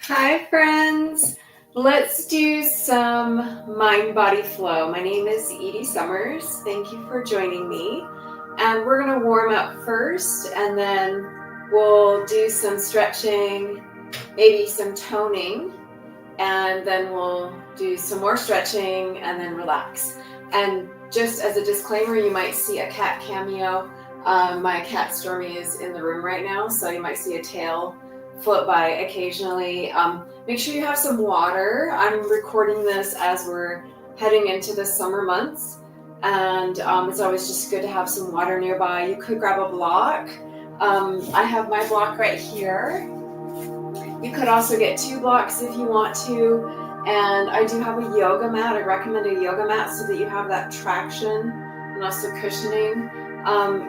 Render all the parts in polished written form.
Hi, friends. Let's do some mind-body flow. My name is Edie Summers. Thank you for joining me. And we're going to warm up first, and then we'll do some stretching, maybe some toning, and then we'll do some more stretching and then relax. And just as a disclaimer, you might see a cat cameo. My cat Stormy is in the room right now, so you might see a tail float by occasionally. Make sure you have some water. I'm recording this as we're heading into the summer months, and it's always just good to have some water nearby. You could grab a block. I have my block right here. You could also get 2 blocks if you want to, and I do have a yoga mat. I recommend a yoga mat so that you have that traction and also cushioning.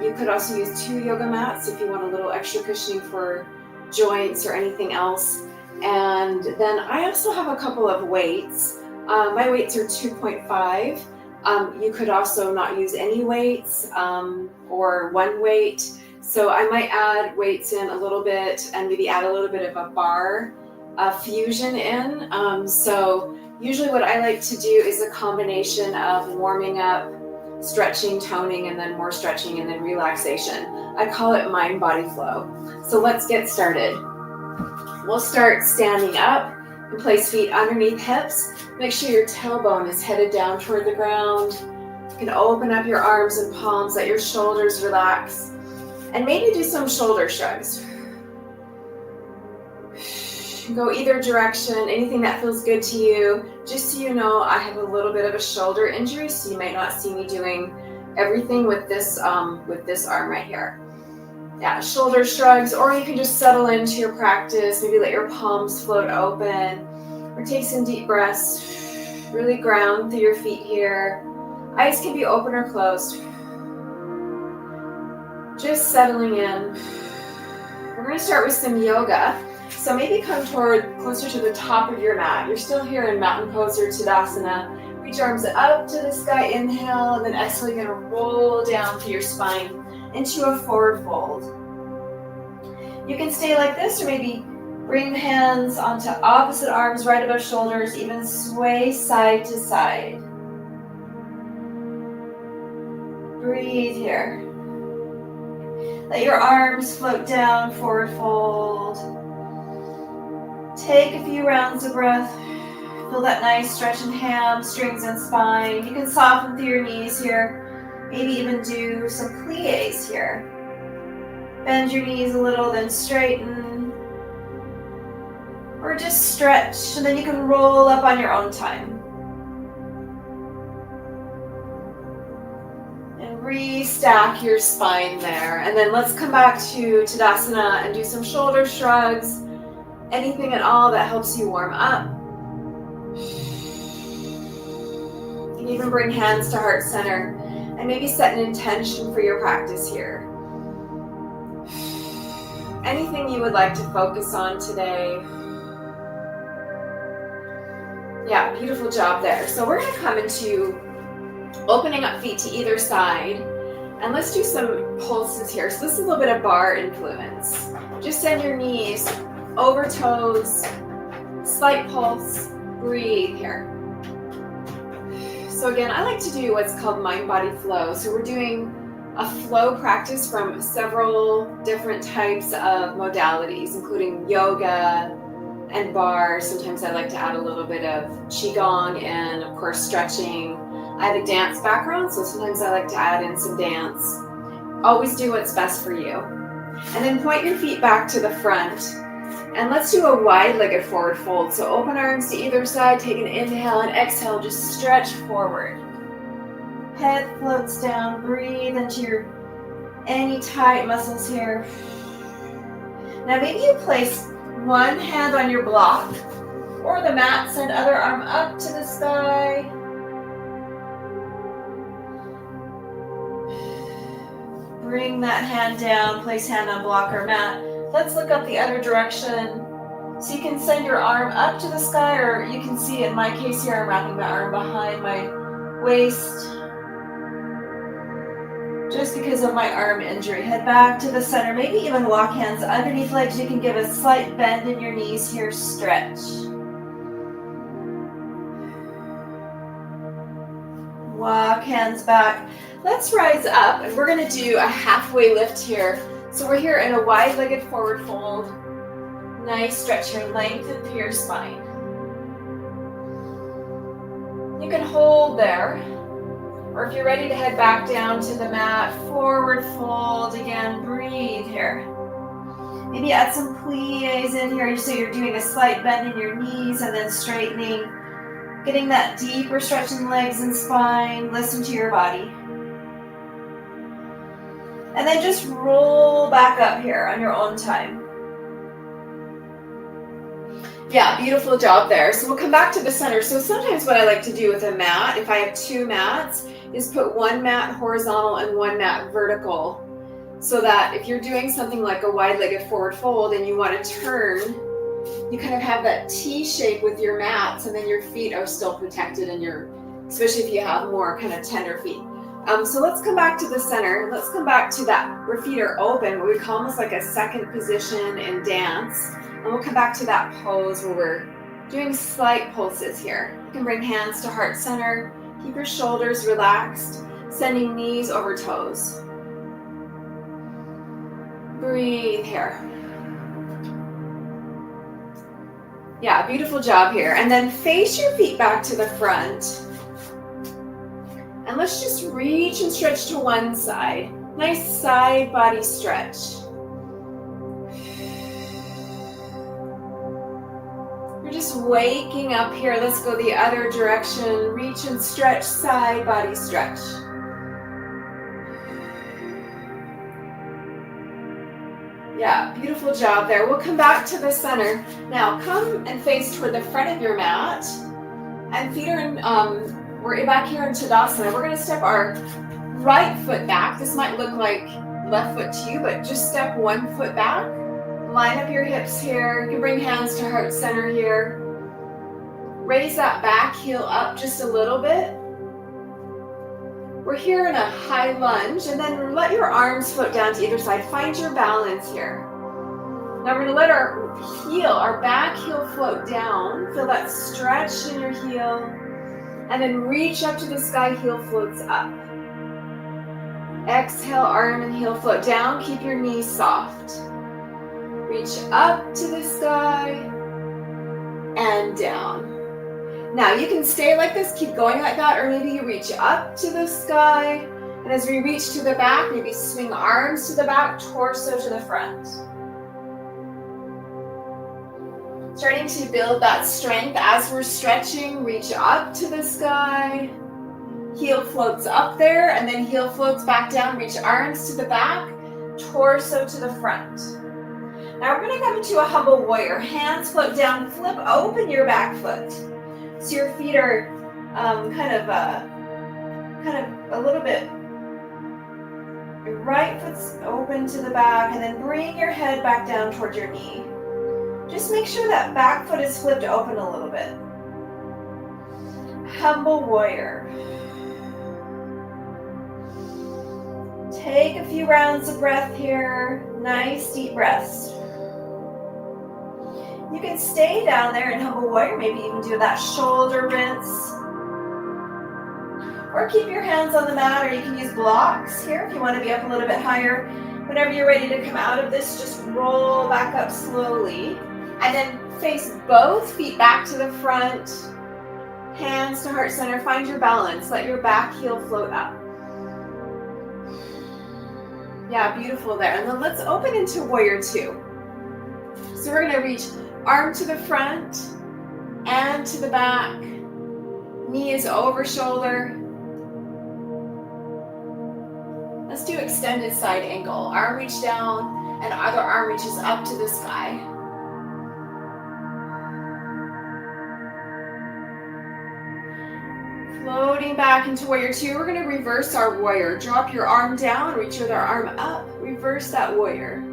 You could also use 2 yoga mats if you want a little extra cushioning for joints or anything else. And then I also have a couple of weights. My weights are 2.5. You could also not use any weights or one weight. So I might add weights in a little bit and maybe add a little bit of a bar fusion in. So usually what I like to do is a combination of warming up, stretching, toning, and then more stretching and then relaxation. I call it mind body flow. So let's get started. We'll start standing up and place feet underneath hips. Make sure your tailbone is headed down toward the ground. You can open up your arms and palms, let your shoulders relax, and maybe do some shoulder shrugs. Go either direction, anything that feels good to you. Just so you know, I have a little bit of a shoulder injury, so you might not see me doing everything with this arm right here. Yeah, shoulder shrugs, or you can just settle into your practice. Maybe let your palms float open, or take some deep breaths. Really ground through your feet here. Eyes can be open or closed. Just settling in. We're going to start with some yoga. So maybe come closer to the top of your mat. You're still here in mountain pose or Tadasana. Reach arms up to the sky, inhale, and then exhale, you're going to roll down through your spine into a forward fold. You can stay like this, or maybe bring the hands onto opposite arms right above shoulders, even sway side to side. Breathe here. Let your arms float down, forward fold. Take a few rounds of breath. Feel that nice stretch in hamstrings and spine. You can soften through your knees here. Maybe even do some plies here. Bend your knees a little, then straighten. Or just stretch, and then you can roll up on your own time. And restack your spine there. And then let's come back to Tadasana and do some shoulder shrugs. Anything at all that helps you warm up. You can even bring hands to heart center and maybe set an intention for your practice here. Anything you would like to focus on today. Yeah, beautiful job there. So we're going to come into opening up feet to either side. And let's do some pulses here. So this is a little bit of bar influence. Just send your knees over toes, slight pulse, breathe here. So again, I like to do what's called mind-body flow. So we're doing a flow practice from several different types of modalities, including yoga and bar. Sometimes I like to add a little bit of qigong and of course stretching. I have a dance background, so sometimes I like to add in some dance. Always do what's best for you. And then point your feet back to the front. And let's do a wide-legged forward fold. So open arms to either side, take an inhale and exhale, just stretch forward. Head floats down, breathe into any tight muscles here. Now maybe you place one hand on your block or the mat, send other arm up to the sky. Bring that hand down, place hand on block or mat. Let's look up the other direction. So you can send your arm up to the sky, or you can see in my case here, I'm wrapping my arm behind my waist. just because of my arm injury. Head back to the center, maybe even walk hands underneath legs. You can give a slight bend in your knees here, stretch. Walk hands back. Let's rise up, and we're gonna do a halfway lift here. So we're here in a wide-legged forward fold. Nice stretch here, lengthen through your spine. You can hold there, or if you're ready to head back down to the mat, forward fold again, breathe here. Maybe add some plies in here, so you're doing a slight bend in your knees and then straightening, getting that deeper stretch in legs and spine. Listen to your body. And then just roll back up here on your own time. Yeah, beautiful job there. So we'll come back to the center. So sometimes what I like to do with a mat, if I have two mats, is put one mat horizontal and one mat vertical. So that if you're doing something like a wide-legged forward fold and you want to turn, you kind of have that T shape with your mats, and then your feet are still protected, and especially if you have more kind of tender feet. So let's come back to the center. Let's come back to that where feet are open, what we call almost like a second position in dance. And we'll come back to that pose where we're doing slight pulses here. You can bring hands to heart center. Keep your shoulders relaxed, sending knees over toes. Breathe here. Yeah, beautiful job here. And then face your feet back to the front. And let's just reach and stretch to one side. Nice side body stretch. You're just waking up here. Let's go the other direction. Reach and stretch, side body stretch. Yeah, beautiful job there. We'll come back to the center. Now come and face toward the front of your mat. And feet are in, we're back here in Tadasana. We're gonna step our right foot back. This might look like left foot to you, but just step one foot back. Line up your hips here. You can bring hands to heart center here. Raise that back heel up just a little bit. We're here in a high lunge, and then let your arms float down to either side. Find your balance here. Now we're gonna let our back heel float down. Feel that stretch in your heel. And then reach up to the sky, heel floats up. Exhale, arm and heel float down. Keep your knees soft. Reach up to the sky and down. Now you can stay like this, keep going like that, or maybe you reach up to the sky. And as we reach to the back, maybe swing arms to the back, torso to the front. Starting to build that strength as we're stretching. Reach up to the sky. Heel floats up there, and then heel floats back down. Reach arms to the back, torso to the front. Now we're going to come into a humble warrior. Hands float down, flip open your back foot. So your feet are kind of a little bit. Your right foot's open to the back, and then bring your head back down towards your knee. Just make sure that back foot is flipped open a little bit. Humble warrior. Take a few rounds of breath here. Nice deep breaths. You can stay down there in humble warrior. Maybe even do that shoulder rinse. Or keep your hands on the mat, or you can use blocks here if you want to be up a little bit higher. Whenever you're ready to come out of this, just roll back up slowly. And then face both feet back to the front. Hands to heart center. Find your balance. Let your back heel float up. Yeah, beautiful there. And then let's open into warrior two. So we're going to reach arm to the front and to the back. Knee is over shoulder. Let's do extended side angle. Arm reach down and other arm reaches up to the sky. Floating back into warrior two, we're going to reverse our warrior. Drop your arm down, reach your other arm up, reverse that warrior.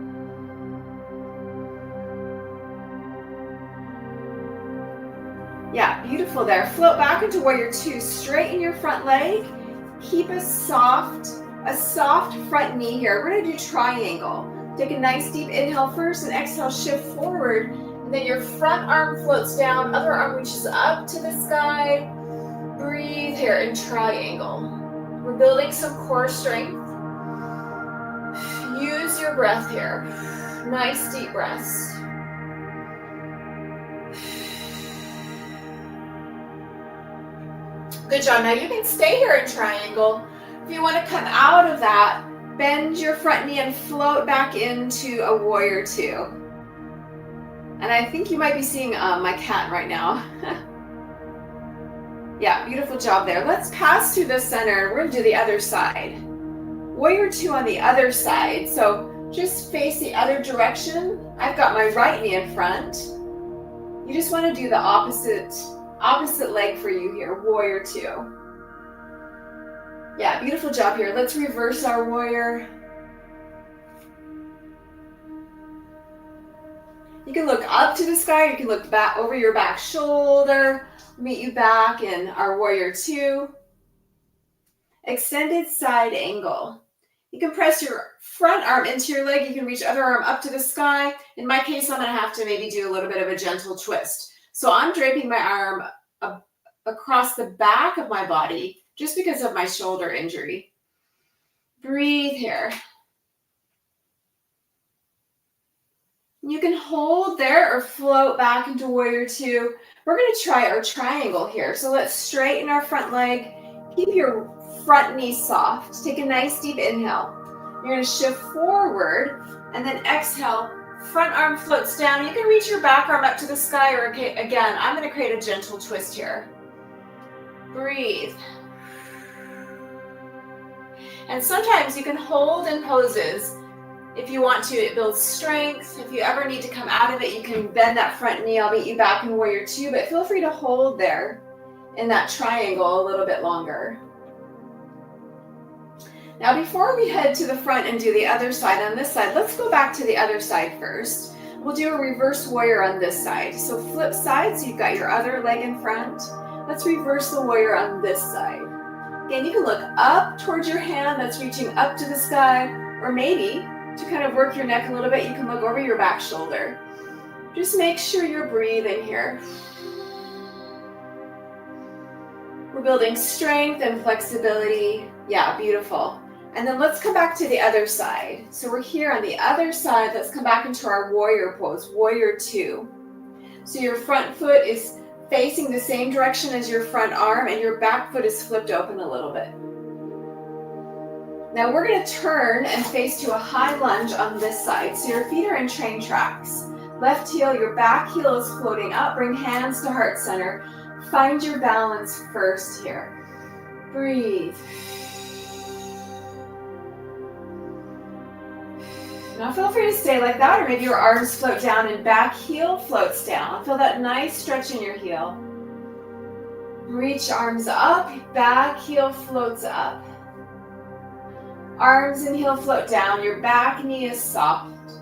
Yeah, beautiful there. Float back into warrior two, straighten your front leg. Keep a soft a soft front knee here. We're gonna do triangle. Take a nice deep inhale first and exhale, shift forward. And then your front arm floats down, other arm reaches up to the sky. Breathe here in triangle. We're building some core strength. Use your breath here. Nice deep breaths. Good job. Now you can stay here in triangle. If you want to come out of that, bend your front knee and float back into a warrior two. And I think you might be seeing my cat right now. Yeah, beautiful job there. Let's pass through the center. We're gonna do the other side. Warrior two on the other side. So just face the other direction. I've got my right knee in front. You just want to do the opposite leg for you here, warrior two. Yeah, beautiful job here. Let's reverse our warrior. You can look up to the sky, you can look back over your back shoulder, meet you back in our warrior two. Extended side angle. You can press your front arm into your leg, you can reach other arm up to the sky. In my case, I'm gonna have to maybe do a little bit of a gentle twist. So I'm draping my arm across the back of my body just because of my shoulder injury. Breathe here. You can hold there or float back into warrior two. We're going to try our triangle here. So let's straighten our front leg. Keep your front knee soft. Take a nice deep inhale. You're going to shift forward and then exhale. Front arm floats down. You can reach your back arm up to the sky, or again, I'm going to create a gentle twist here. Breathe. And sometimes you can hold in poses. If you want to, it builds strength. If you ever need to come out of it, you can bend that front knee. I'll meet you back in warrior two, but feel free to hold there in that triangle a little bit longer. Now, before we head to the front and do the other side on this side, let's go back to the other side first. We'll do a reverse warrior on this side. So flip side, so you've got your other leg in front. Let's reverse the warrior on this side. Again, you can look up towards your hand that's reaching up to the sky, or maybe to kind of work your neck a little bit, you can look over your back shoulder. Just make sure you're breathing here. We're building strength and flexibility. Yeah, beautiful. And then let's come back to the other side. So we're here on the other side. Let's come back into our warrior pose, warrior two. So your front foot is facing the same direction as your front arm, and your back foot is flipped open a little bit. Now we're going to turn and face to a high lunge on this side. So your feet are in train tracks. Left heel, your back heel is floating up. Bring hands to heart center. Find your balance first here. Breathe. Now feel free to stay like that, or maybe your arms float down and back heel floats down. Feel that nice stretch in your heel. Reach arms up, back heel floats up. Arms and heel float down, your back knee is soft.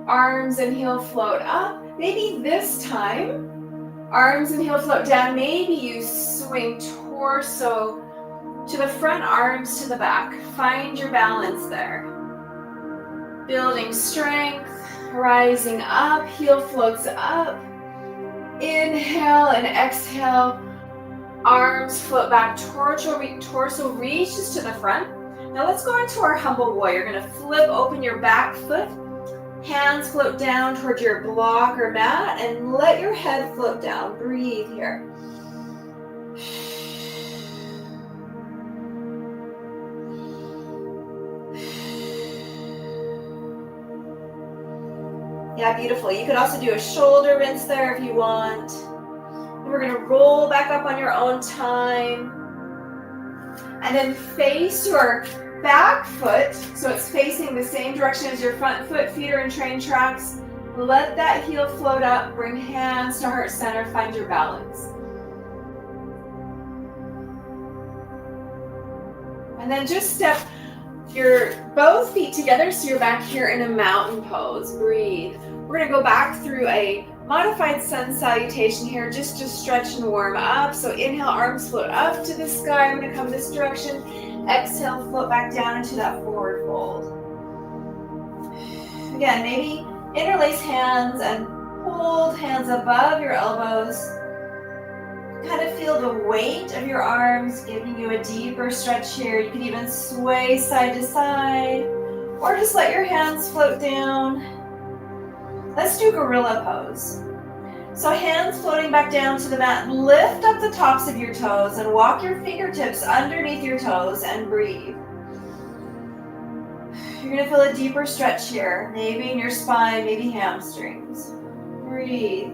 Arms and heel float up. Maybe this time, arms and heel float down. Maybe you swing torso to the front, arms to the back. Find your balance there. Building strength, rising up, heel floats up. Inhale and exhale. Arms float back, torso reaches to the front. Now let's go into our humble warrior. You're gonna flip open your back foot. Hands float down towards your block or mat, and let your head float down. Breathe here. Yeah, beautiful. You could also do a shoulder rinse there if you want. We're going to roll back up on your own time. And then face your back foot, so it's facing the same direction as your front foot. Feet are in train tracks. Let that heel float up. Bring hands to heart center. Find your balance. And then just step your both feet together so you're back here in a mountain pose. Breathe. We're going to go back through a modified sun salutation here just to stretch and warm up. So inhale, arms float up to the sky. I'm going to come this direction. Exhale, float back down into that forward fold. Again, maybe interlace hands and hold hands above your elbows. Kind of feel the weight of your arms giving you a deeper stretch here. You can even sway side to side, or just let your hands float down. Let's do gorilla pose. So hands floating back down to the mat. Lift up the tops of your toes and walk your fingertips underneath your toes and breathe. You're gonna feel a deeper stretch here, maybe in your spine, maybe hamstrings. Breathe.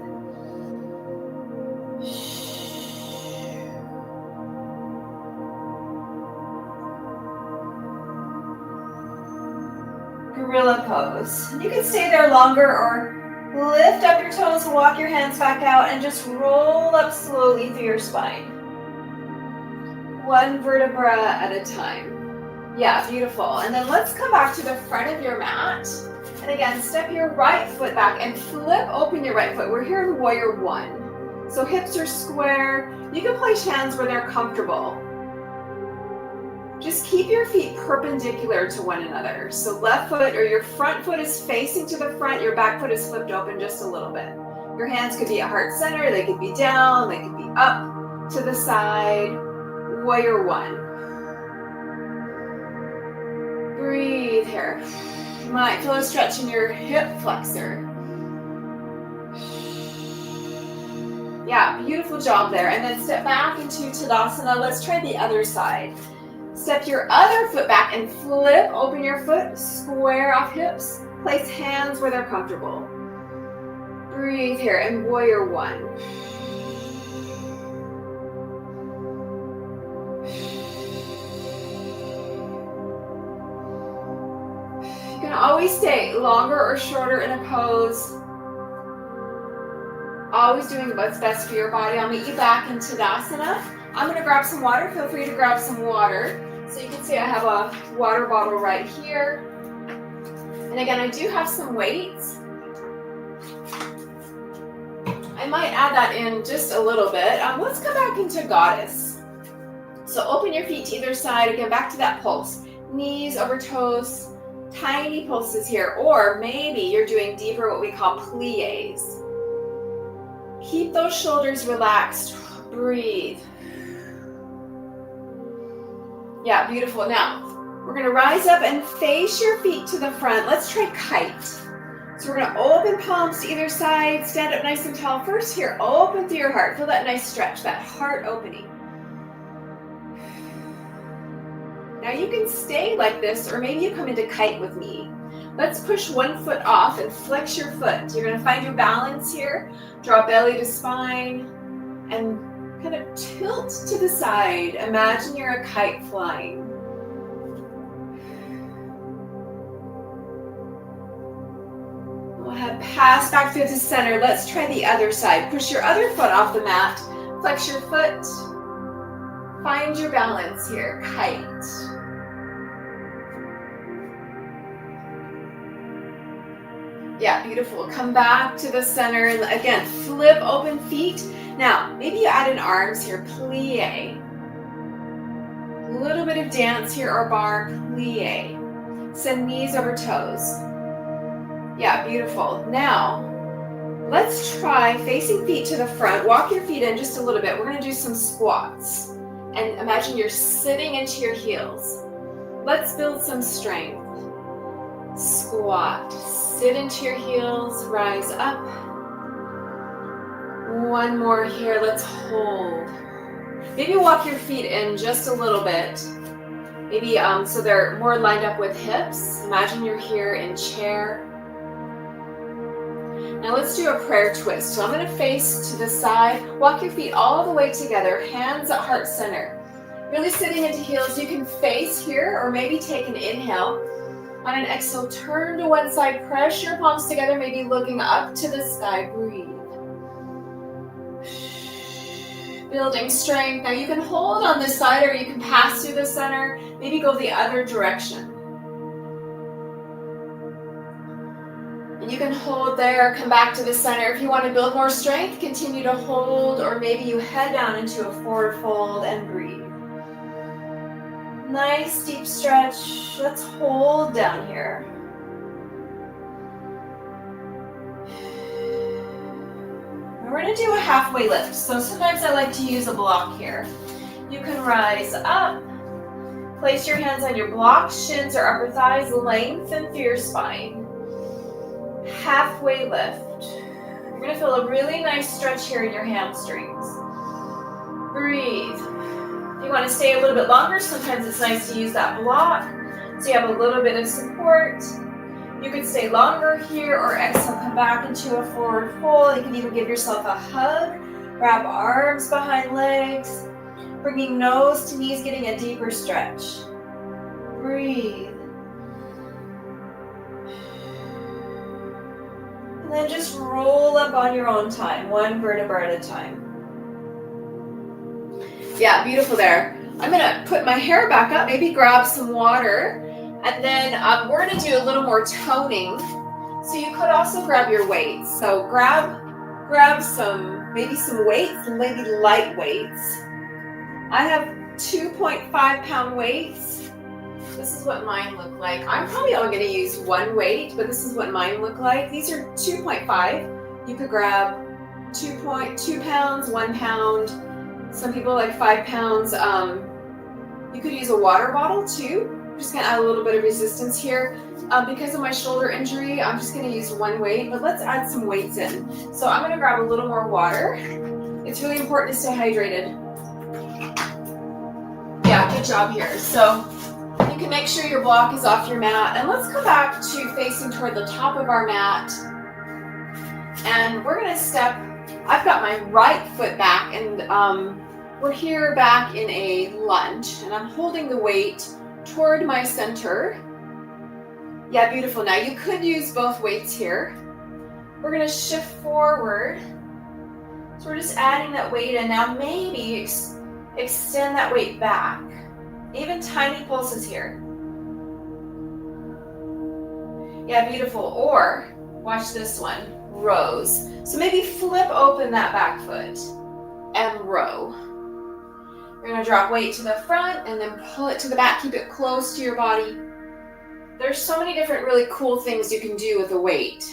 Gorilla pose. You can stay there longer or lift up your toes, walk your hands back out, and just roll up slowly through your spine. One vertebra at a time. Yeah, beautiful. And then let's come back to the front of your mat. And again, step your right foot back and flip open your right foot. We're here in warrior one. So hips are square. You can place hands where they're comfortable. Just keep your feet perpendicular to one another. So left foot or your front foot is facing to the front, your back foot is flipped open just a little bit. Your hands could be at heart center, they could be down, they could be up to the side. Warrior one. Breathe here. You might feel a stretch in your hip flexor. Yeah, beautiful job there. And then step back into Tadasana. Let's try the other side. Step your other foot back and flip open your foot, square off hips. Place hands where they're comfortable. Breathe here in warrior one. You can always stay longer or shorter in a pose. Always doing what's best for your body. I'll meet you back in Tadasana. I'm going to grab some water. Feel free to grab some water. So you can see I have a water bottle right here. And again, I do have some weights. I might add that in just a little bit. Let's come back into Goddess. So open your feet to either side. Again, back to that pulse. Knees over toes. Tiny pulses here. Or maybe you're doing deeper, what we call plies. Keep those shoulders relaxed. Breathe. Yeah, beautiful. Now, we're going to rise up and face your feet to the front. Let's try kite. So we're going to open palms to either side, stand up nice and tall. First here, open through your heart. Feel that nice stretch, that heart opening. Now you can stay like this, or maybe you come into kite with me. Let's push one foot off and flex your foot. You're going to find your balance here. Draw belly to spine and kind of tilt to the side. Imagine you're a kite flying. We'll have pass back through the center. Let's try the other side. Push your other foot off the mat. Flex your foot. Find your balance here. Kite. Yeah, beautiful. Come back to the center. Again, flip open feet. Now, maybe you add in arms here, plie. A little bit of dance here or bar, plie. Send knees over toes. Yeah, beautiful. Now, let's try facing feet to the front. Walk your feet in just a little bit. We're going to do some squats. And imagine you're sitting into your heels. Let's build some strength. Squat. Sit into your heels. Rise up. One more here. Let's hold. Maybe walk your feet in just a little bit. Maybe so they're more lined up with hips. Imagine you're here in chair. Now let's do a prayer twist. So I'm going to face to the side. Walk your feet all the way together. Hands at heart center. Really sitting into heels. You can face here or maybe take an inhale. On an exhale, turn to one side. Press your palms together. Maybe looking up to the sky. Breathe. Building strength. Now you can hold on this side or you can pass through the center. Maybe go the other direction. And you can hold there, come back to the center. If you want to build more strength, continue to hold, or maybe you head down into a forward fold and breathe. Nice deep stretch. Let's hold down here. We're going to do a halfway lift. So sometimes I like to use a block here. You can rise up. Place your hands on your blocks, shins or upper thighs, lengthen through your spine. Halfway lift. You're going to feel a really nice stretch here in your hamstrings. Breathe. If you want to stay a little bit longer, sometimes it's nice to use that block so you have a little bit of support. You could stay longer here or exhale, come back into a forward fold. You can even give yourself a hug. Wrap arms behind legs. Bringing nose to knees, getting a deeper stretch. Breathe. And then just roll up on your own time, one vertebra at a time. Yeah, beautiful there. I'm gonna put my hair back up, maybe grab some water, and then we're gonna do a little more toning. So you could also grab your weights. So grab some, maybe some weights, maybe light weights. I have 2.5 pound weights. This is what mine look like. I'm probably only going to use one weight, but this is what mine look like. These are 2.5. You could grab 2.2 pounds, 1 pound. Some people like 5 pounds. You could use a water bottle too. I'm just going to add a little bit of resistance here. Because of my shoulder injury, I'm just going to use one weight, but let's add some weights in. So I'm going to grab a little more water. It's really important to stay hydrated. Yeah, good job here. So you can make sure your block is off your mat. And let's go back to facing toward the top of our mat. And we're going to step, I've got my right foot back, and we're here back in a lunge. And I'm holding the weight toward my center. Yeah, beautiful. Now you could use both weights here. We're going to shift forward. So we're just adding that weight, and now maybe extend that weight back. Even tiny pulses here. Yeah, beautiful. Or, watch this one, rows. So maybe flip open that back foot and row. You're gonna drop weight to the front and then pull it to the back. Keep it close to your body. There's so many different really cool things you can do with the weight.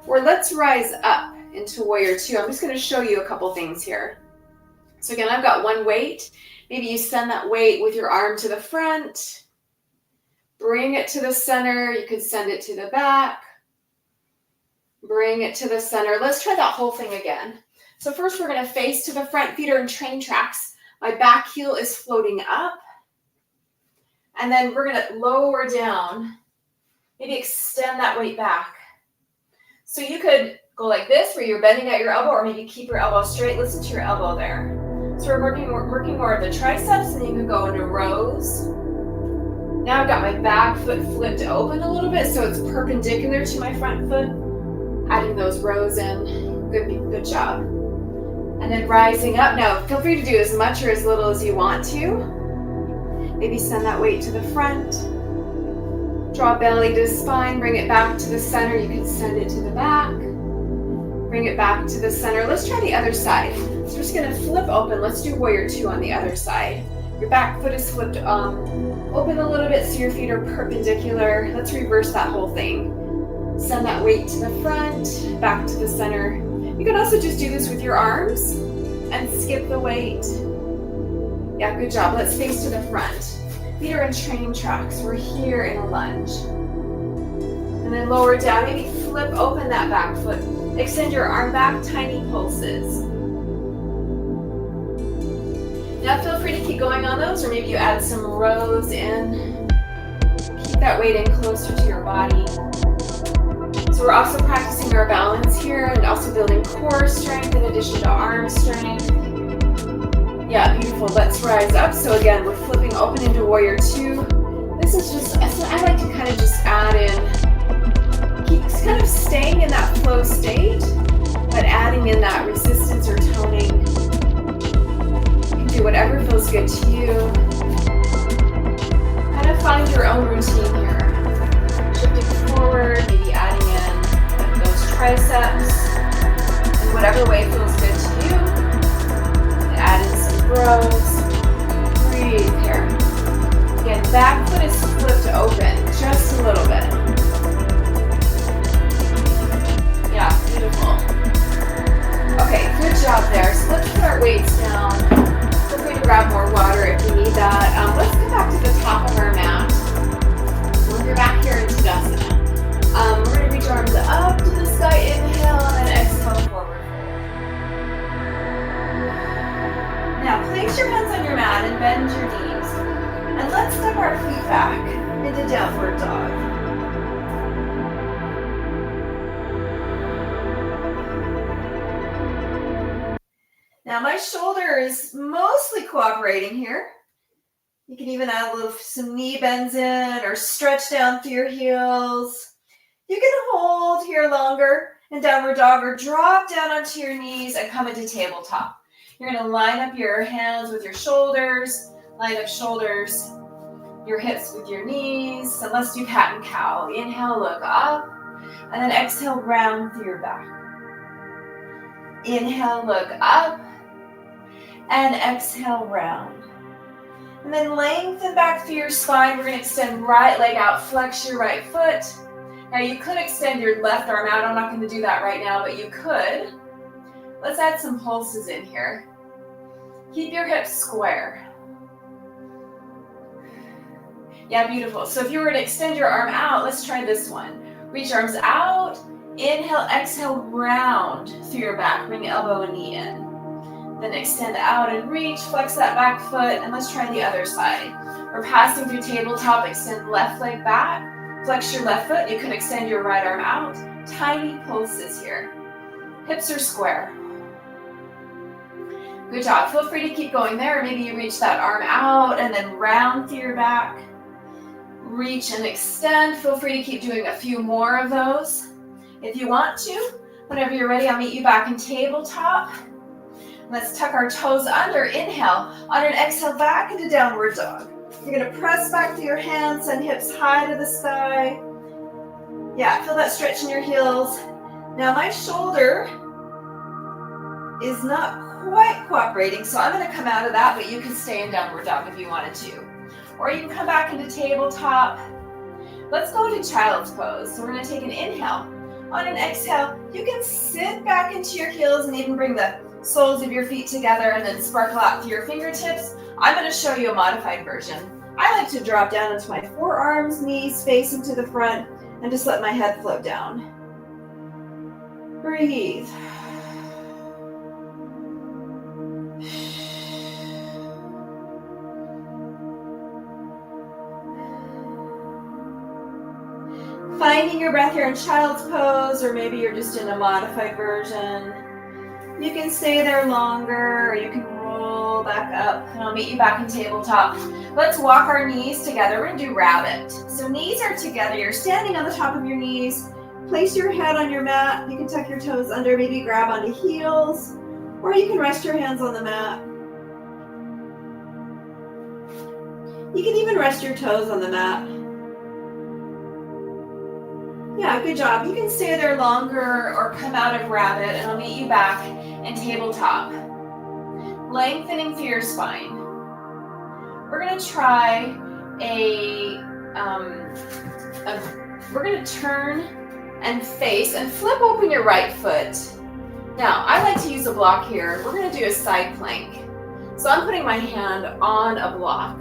Or let's rise up into warrior two. I'm just gonna show you a couple things here. So again, I've got one weight. Maybe you send that weight with your arm to the front. Bring it to the center. You could send it to the back. Bring it to the center. Let's try that whole thing again. So first we're going to face to the front. Feet are in train tracks. My back heel is floating up. And then we're going to lower down. Maybe extend that weight back. So you could go like this where you're bending at your elbow, or maybe keep your elbow straight. Listen to your elbow there. So we're working more of the triceps, and then you can go into rows. Now I've got my back foot flipped open a little bit, so it's perpendicular to my front foot. Adding those rows in. Good job. And then rising up. Now feel free to do as much or as little as you want to. Maybe send that weight to the front. Draw belly to spine. Bring it back to the center. You can send it to the back. Bring it back to the center. Let's try the other side. So we're just going to flip open. Let's do warrior two on the other side. Your back foot is flipped open a little bit so your feet are perpendicular. Let's reverse that whole thing. Send that weight to the front, back to the center. You can also just do this with your arms and skip the weight. Yeah, good job. Let's face to the front. Feet are in train tracks. We're here in a lunge. And then lower down. Maybe flip open that back foot. Extend your arm back, tiny pulses. Now feel free to keep going on those, or maybe you add some rows in. Keep that weight in closer to your body. So we're also practicing our balance here and also building core strength in addition to arm strength. Yeah, beautiful. Let's rise up. So again, we're flipping open into warrior two. This is just, I like to kind of just add in, keep kind of staying in that flow state, but adding in that resistance or toning. You can do whatever feels good to you. Kind of find your own routine here. Shifting forward, maybe adding in those triceps in whatever way feels good to you. Add in some rows. Breathe here. Back foot is flipped open, just a little bit. Yeah, beautiful. Okay, good job there. So let's put our weights down. Feel free to grab more water if you need that. Let's come back to the top of our mat. When you're back here in Tadasana, we're going to reach arms up to the sky, inhale, and exhale, forward fold. Now, place your hands on your mat and bend your knees. And let's step our feet back into downward dog. Now my shoulder is mostly cooperating here. You can even add some knee bends in or stretch down through your heels. You can hold here longer in downward dog or drop down onto your knees and come into tabletop. You're going to line up your hands with your shoulders, line up shoulders, your hips with your knees, and let's do cat and cow. Inhale, look up, and then exhale, round through your back. Inhale, look up, and exhale, round. And then lengthen back through your spine. We're going to extend right leg out, flex your right foot. Now you could extend your left arm out. I'm not going to do that right now, but you could. Let's add some pulses in here. Keep your hips square. Yeah, beautiful. So if you were to extend your arm out, let's try this one. Reach arms out, inhale, exhale, round through your back. Bring elbow and knee in. Then extend out and reach, flex that back foot, and let's try the other side. We're passing through tabletop, extend left leg back, flex your left foot. You can extend your right arm out. Tiny pulses here. Hips are square. Good job. Feel free to keep going there. Maybe you reach that arm out and then round through your back. Reach and extend. Feel free to keep doing a few more of those. If you want to, whenever you're ready, I'll meet you back in tabletop. Let's tuck our toes under. Inhale. On an exhale, back into downward dog. You're going to press back through your hands and hips high to the sky. Yeah, feel that stretch in your heels. Now my shoulder is not quite cooperating, so I'm going to come out of that, but you can stay in downward dog if you wanted to. Or you can come back into tabletop. Let's go to child's pose. So we're going to take an inhale. On an exhale, you can sit back into your heels and even bring the soles of your feet together and then sparkle out through your fingertips. I'm going to show you a modified version. I like to drop down into my forearms, knees facing to the front, and just let my head float down. Breathe. Finding your breath here in child's pose, or maybe you're just in a modified version. You can stay there longer, or you can roll back up, and I'll meet you back in tabletop. Let's walk our knees together. We're going to do rabbit. So knees are together. You're standing on the top of your knees. Place your head on your mat. You can tuck your toes under, maybe grab onto heels, or you can rest your hands on the mat. You can even rest your toes on the mat. Yeah, good job. You can stay there longer or come out of rabbit, and I'll meet you back in tabletop. Lengthening through your spine. We're going to try we're going to turn and face and flip open your right foot. Now, I like to use a block here. We're going to do a side plank. So I'm putting my hand on a block.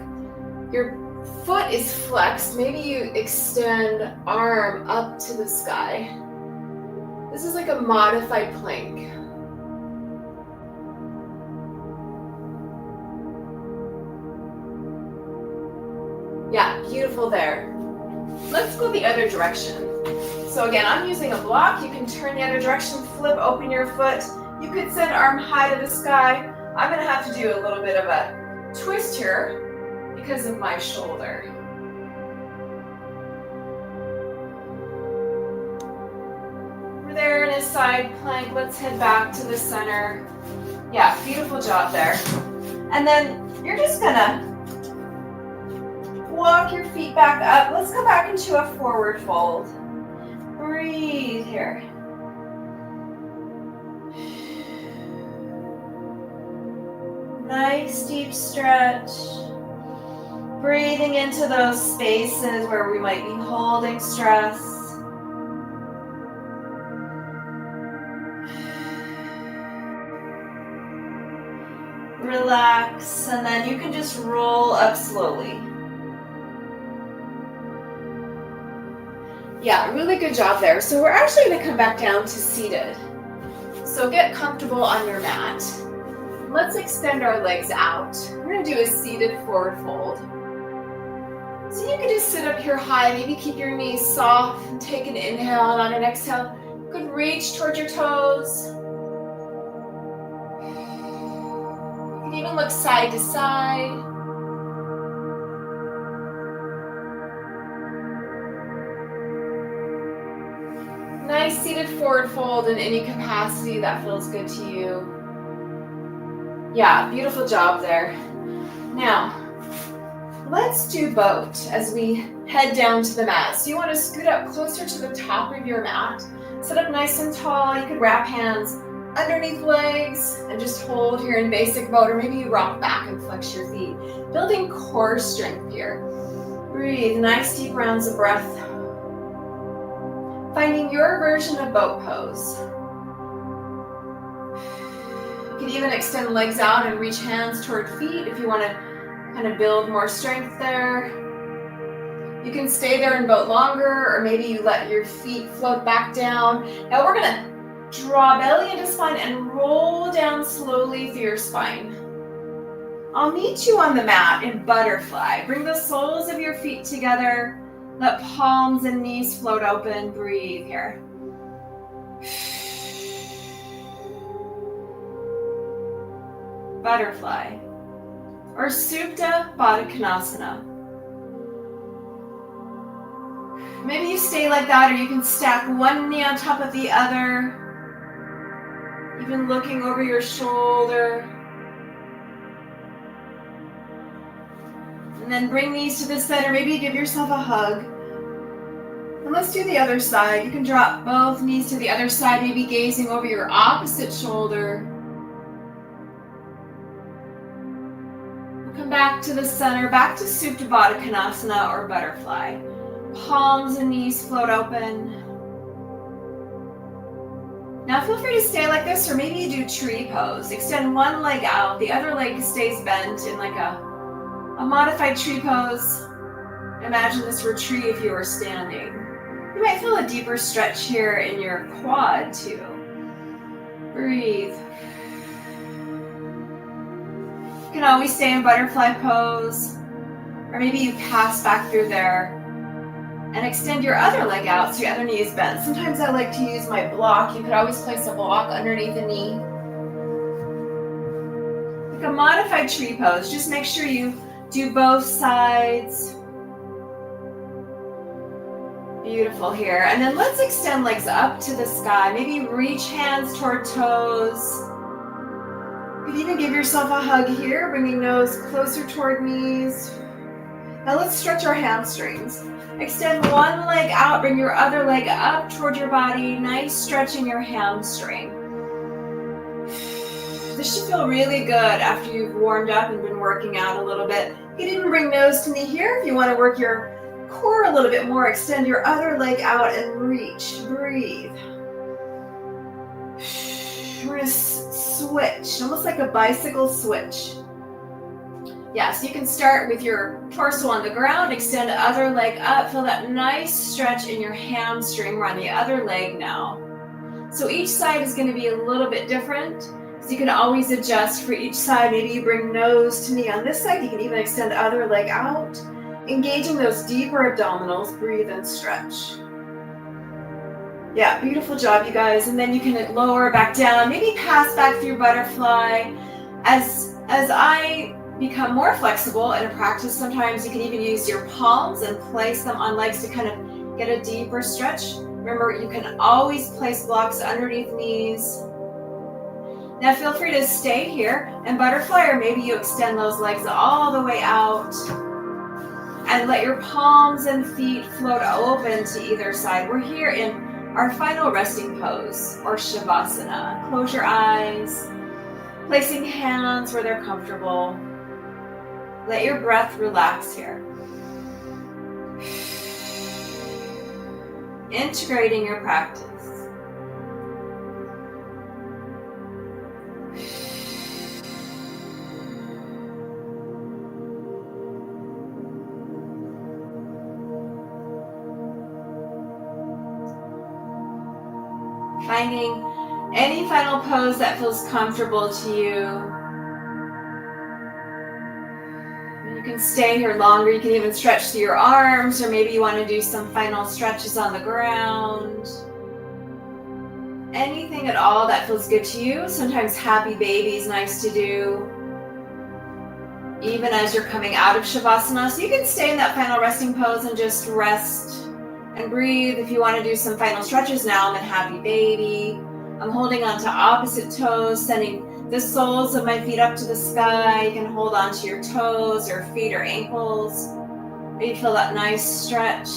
Your foot is flexed. Maybe you extend arm up to the sky. This is like a modified plank. Yeah, beautiful there. Let's go the other direction. So again, I'm using a block. You can turn the other direction, flip open your foot. You could send arm high to the sky. I'm going to have to do a little bit of a twist here because of my shoulder. We're there in a side plank. Let's head back to the center. Yeah, beautiful job there. And then you're just going to walk your feet back up. Let's go back into a forward fold. Breathe here. Nice deep stretch. Breathing into those spaces where we might be holding stress. Relax, and then you can just roll up slowly. Yeah, really good job there. So we're actually going to come back down to seated. So get comfortable on your mat. Let's extend our legs out. We're going to do a seated forward fold. So you can just sit up here high, maybe keep your knees soft, and take an inhale, and on an exhale, you could reach towards your toes. You can even look side to side. Nice seated forward fold in any capacity that feels good to you. Yeah, beautiful job there. Now, let's do boat as we head down to the mat. So you want to scoot up closer to the top of your mat. Sit up nice and tall. You could wrap hands underneath legs and just hold here in basic boat, or maybe you rock back and flex your feet. Building core strength here. Breathe, nice deep rounds of breath. Finding your version of boat pose. You can even extend legs out and reach hands toward feet if you want to kind of build more strength there. You can stay there in boat longer, or maybe you let your feet float back down. Now we're going to draw belly into spine and roll down slowly through your spine. I'll meet you on the mat in butterfly. Bring the soles of your feet together. Let palms and knees float open. Breathe here. Butterfly. Or Supta Baddha Konasana. Maybe you stay like that, or you can stack one knee on top of the other. Even looking over your shoulder. And then bring knees to the center. Maybe give yourself a hug. And let's do the other side. You can drop both knees to the other side, maybe gazing over your opposite shoulder. We'll come back to the center, back to Supta Baddha Konasana or butterfly. Palms and knees float open. Now feel free to stay like this, or maybe you do tree pose. Extend one leg out, the other leg stays bent in like a modified tree pose. Imagine this were tree if you were standing. You might feel a deeper stretch here in your quad too. Breathe. You can always stay in butterfly pose, or maybe you pass back through there and extend your other leg out so your other knee is bent. Sometimes I like to use my block. You could always place a block underneath the knee. Like a modified tree pose. Just make sure you do both sides. Beautiful here. And then let's extend legs up to the sky. Maybe reach hands toward toes. You could even give yourself a hug here, bringing nose closer toward knees. Now let's stretch our hamstrings. Extend one leg out, bring your other leg up toward your body. Nice stretch in your hamstring. This should feel really good after you've warmed up and been working out a little bit. You can even bring nose to knee here if you want to work your core a little bit more. Extend your other leg out and reach. Breathe. We're going to switch, almost like a bicycle switch. Yeah, so you can start with your torso on the ground, extend the other leg up, feel that nice stretch in your hamstring. We're on the other leg now. So each side is going to be a little bit different. So you can always adjust for each side. Maybe you bring nose to knee on this side. You can even extend the other leg out, engaging those deeper abdominals. Breathe and stretch. Yeah, beautiful job, you guys. And then you can lower back down, maybe pass back through butterfly. As I become more flexible in a practice, sometimes you can even use your palms and place them on legs to kind of get a deeper stretch. Remember, you can always place blocks underneath knees. Now feel free to stay here in butterfly, or maybe you extend those legs all the way out and let your palms and feet float open to either side. We're here in our final resting pose, or Shavasana. Close your eyes, placing hands where they're comfortable. Let your breath relax here. Integrating your practice. Finding any final pose that feels comfortable to you. You can stay here longer. You can even stretch through your arms, or maybe you want to do some final stretches on the ground. Anything at all that feels good to you. Sometimes happy baby is nice to do, even as you're coming out of Shavasana. So you can stay in that final resting pose and just rest and breathe. If you want to do some final stretches now, I'm in happy baby. I'm holding on to opposite toes, sending the soles of my feet up to the sky. You can hold on to your toes or feet or ankles. Maybe feel that nice stretch.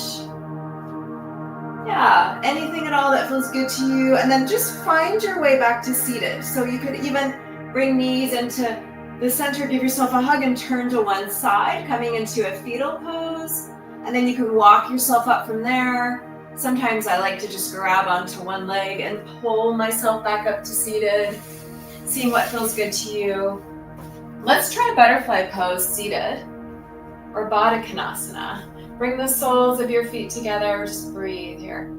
Yeah, anything at all that feels good to you. And then just find your way back to seated. So you could even bring knees into the center, give yourself a hug and turn to one side, coming into a fetal pose. And then you can walk yourself up from there. Sometimes I like to just grab onto one leg and pull myself back up to seated, seeing what feels good to you. Let's try butterfly pose seated, or Baddha Konasana. Bring the soles of your feet together, just breathe here.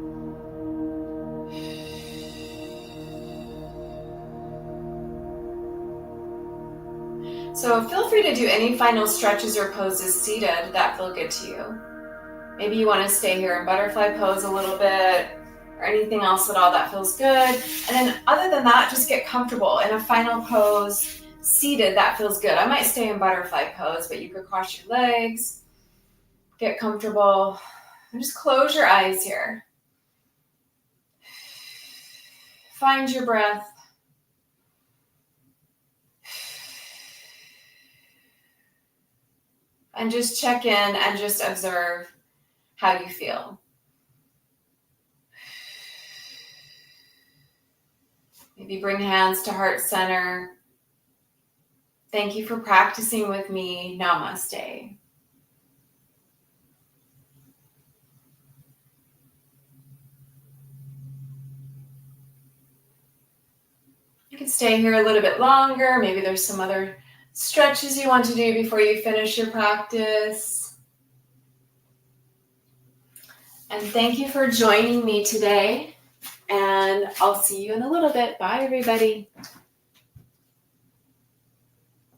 So feel free to do any final stretches or poses seated that feel good to you. Maybe you want to stay here in butterfly pose a little bit, or anything else at all that feels good. And then other than that, just get comfortable in a final pose seated that feels good. I might stay in butterfly pose, but you could cross your legs, get comfortable, and just close your eyes here. Find your breath. And just check in and just observe how you feel. Maybe bring hands to heart center. Thank you for practicing with me. Namaste. You can stay here a little bit longer. Maybe there's some other stretches you want to do before you finish your practice. And thank you for joining me today. And I'll see you in a little bit. Bye, everybody.